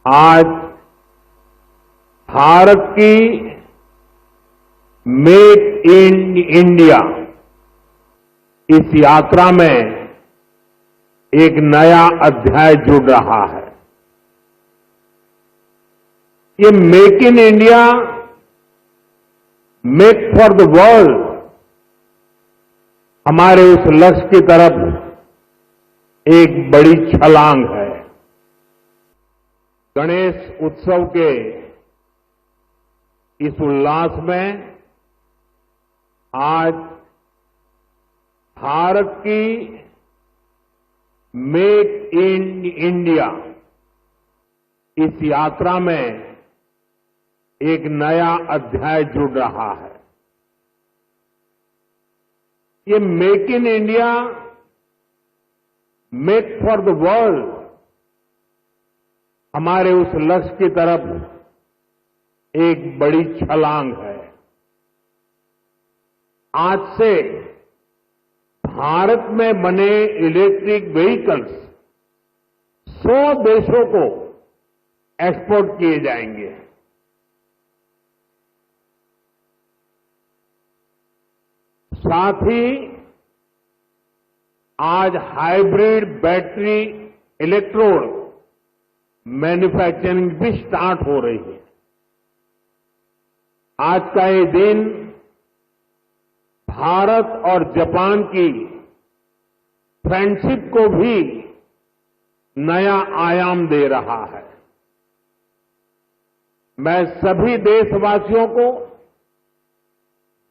आज भारत की make in India इस यात्रा में एक नया अध्याय जुड़ रहा है। ये make in India, make for the world हमारे उस लक्ष्य की तरफ एक बड़ी छलांग है। गणेश उत्सव के इस उल्लास में आज भारत की मेक इन इंडिया इस यात्रा में एक नया अध्याय जुड़ रहा है। ये make in India, make for the world हमारे उस लक्ष्य की तरफ एक बड़ी छलांग है। आज से भारत में बने इलेक्ट्रिक व्हीकल्स 100 देशों को एक्सपोर्ट किए जाएंगे। साथ ही आज हाइब्रिड बैटरी इलेक्ट्रोड मैन्युफैक्चरिंग भी स्टार्ट हो रही है। आज का ये दिन भारत और जापान की फ्रेंडशिप को भी नया आयाम दे रहा है। मैं सभी देशवासियों को,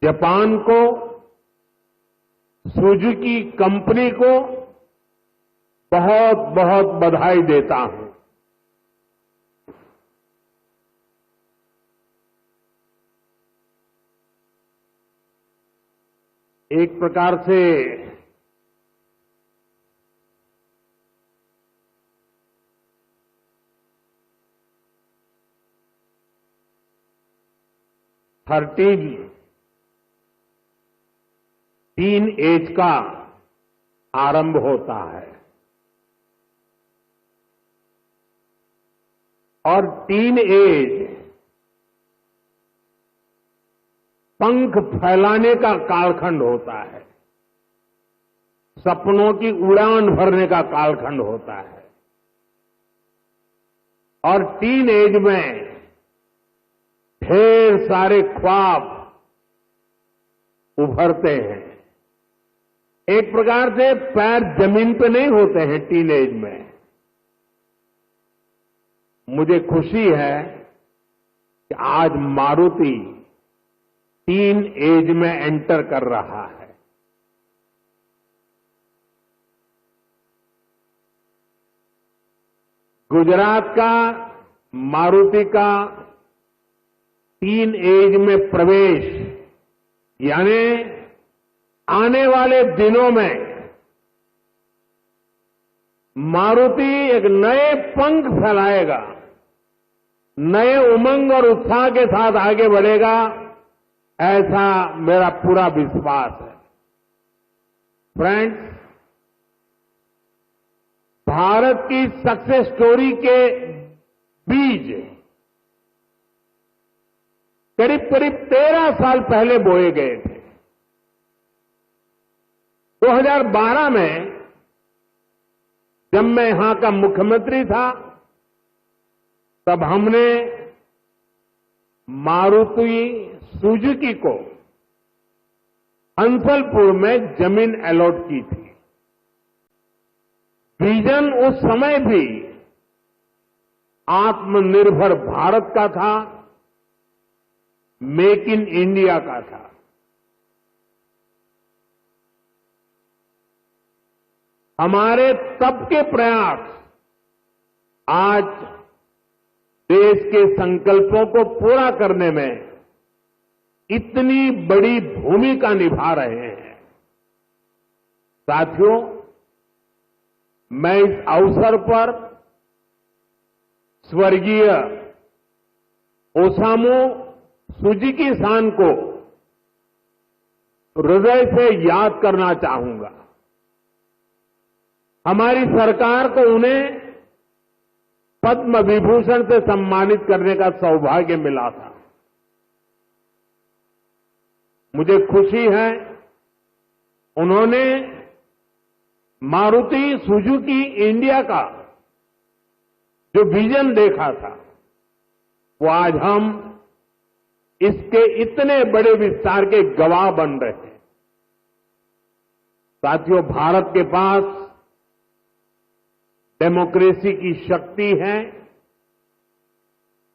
जापान को, सुजुकी कंपनी को बहुत बहुत बधाई देता हूं। एक प्रकार से टीन एज का आरंभ होता है और टीन एज पंख फैलाने का कालखंड होता है, सपनों की उड़ान भरने का कालखंड होता है। और टीन एज में ढेर सारे ख्वाब उभरते हैं। एक प्रकार से पैर जमीन पे नहीं होते हैं टीन एज में। मुझे खुशी है कि आज मारुति टीन एज में एंटर कर रहा है। गुजरात का मारुति का टीन एज में प्रवेश यानी आने वाले दिनों में मारुति एक नए पंख फैलाएगा, नए उमंग और उत्साह के साथ आगे बढ़ेगा, ऐसा मेरा पूरा विश्वास है। फ्रेंड्स, भारत की सक्सेस स्टोरी के बीज करीब करीब 13 साल पहले बोए गए थे। 2012 में जब मैं यहां का मुख्यमंत्री था, तब हमने मारुति सुजुकी को हंसलपुर में जमीन अलॉट की थी। विजन उस समय भी आत्मनिर्भर भारत का था, मेक इन इंडिया का था। हमारे तब के प्रयास आज देश के संकल्पों को पूरा करने में इतनी बड़ी भूमिका निभा रहे हैं। साथियों, मैं इस अवसर पर स्वर्गीय ओसामू सुजुकी-सान को हृदय से याद करना चाहूंगा। हमारी सरकार को उन्हें पद्म विभूषण से सम्मानित करने का सौभाग्य मिला था। मुझे खुशी है उन्होंने मारुति सुजुकी इंडिया का जो विजन देखा था वो आज हम इसके इतने बड़े विस्तार के गवाह बन रहे हैं। साथियों, भारत के पास डेमोक्रेसी की शक्ति है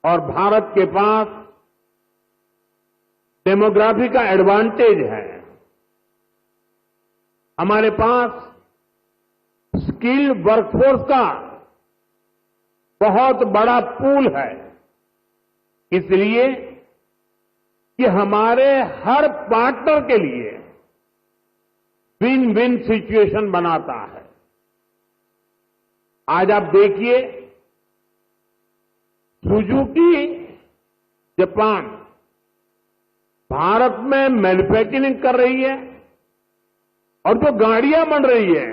और भारत के पास डेमोग्राफी का एडवांटेज है। हमारे पास स्किल्ड वर्कफोर्स का बहुत बड़ा पूल है, इसलिए कि हमारे हर पार्टनर के लिए विन विन सिचुएशन बनाता है। आज आप देखिए, सुजुकी जापान भारत में मैन्युफैक्चरिंग कर रही है और जो गाड़ियां बन रही है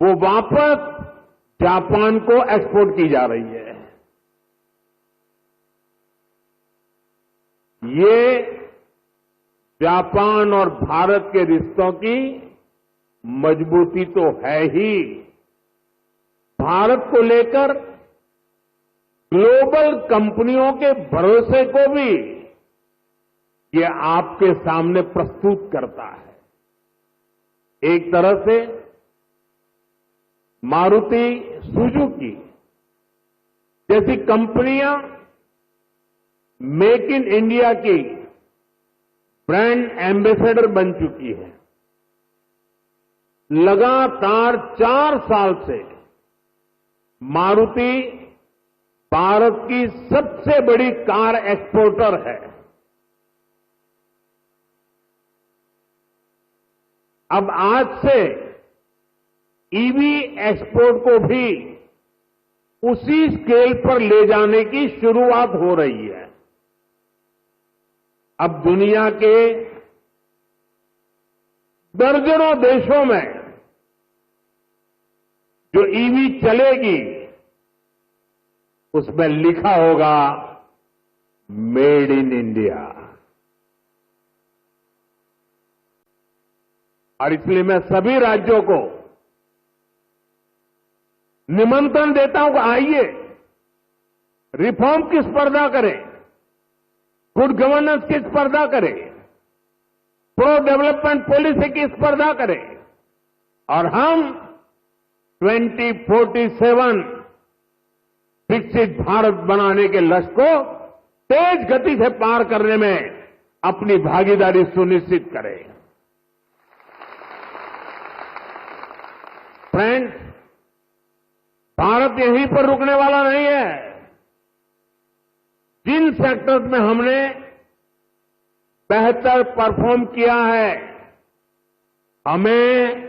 वो वापस जापान को एक्सपोर्ट की जा रही है। ये जापान और भारत के रिश्तों की मजबूती तो है ही, भारत को लेकर ग्लोबल कंपनियों के भरोसे को भी ये आपके सामने प्रस्तुत करता है। एक तरह से मारुति सुजुकी जैसी कंपनियां मेक इन इंडिया की ब्रांड एम्बेसडर बन चुकी है। लगातार 4 साल से मारुति भारत की सबसे बड़ी कार एक्सपोर्टर है। अब आज से ईवी एक्सपोर्ट को भी उसी स्केल पर ले जाने की शुरुआत हो रही है। अब दुनिया के दर्जनों देशों में जो ईवी चलेगी उसमें लिखा होगा मेड इन इंडिया। और इसलिए मैं सभी राज्यों को निमंत्रण देता हूं कि आइए रिफॉर्म की स्पर्धा करें, गुड गवर्नेंस की स्पर्धा करें, प्रो डेवलपमेंट पॉलिसी की स्पर्धा करें और हम 2047 विकसित भारत बनाने के लक्ष्य को तेज गति से पार करने में अपनी भागीदारी सुनिश्चित करें। फ्रेंड्स, भारत यहीं पर रुकने वाला नहीं है। जिन सेक्टर्स में हमने बेहतर परफॉर्म किया है, हमें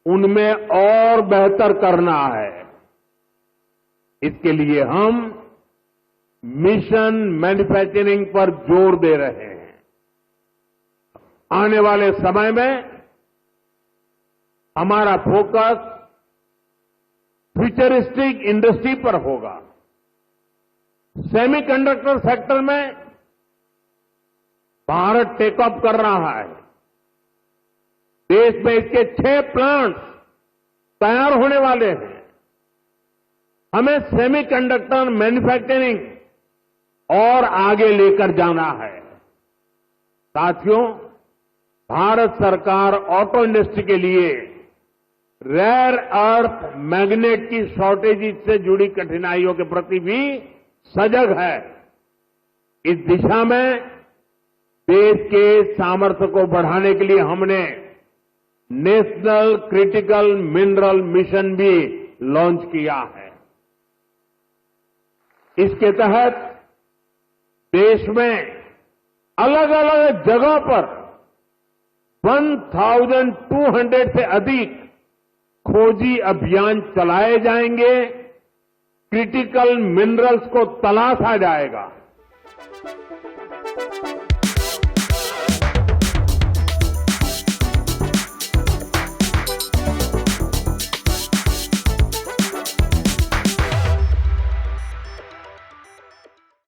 उनमें और बेहतर करना है। इसके लिए हम मिशन मैन्युफैक्चरिंग पर जोर दे रहे हैं। आने वाले समय में हमारा फोकस फ्यूचरिस्टिक इंडस्ट्री पर होगा। सेमीकंडक्टर सेक्टर में भारत टेक ऑफ कर रहा है। देश में इसके 6 प्लांट्स तैयार होने वाले हैं। हमें सेमीकंडक्टर मैन्युफैक्चरिंग और आगे लेकर जाना है। साथियों, भारत सरकार ऑटो इंडस्ट्री के लिए रेयर अर्थ मैग्नेट की शॉर्टेज से जुड़ी कठिनाइयों के प्रति भी सजग है। इस दिशा में देश के सामर्थ्य को बढ़ाने के लिए हमने नेशनल क्रिटिकल मिनरल मिशन भी लॉन्च किया है। इसके तहत देश में अलग अलग जगहों पर 1200 से अधिक खोजी अभियान चलाए जाएंगे। क्रिटिकल मिनरल्स को तलाशा जाएगा।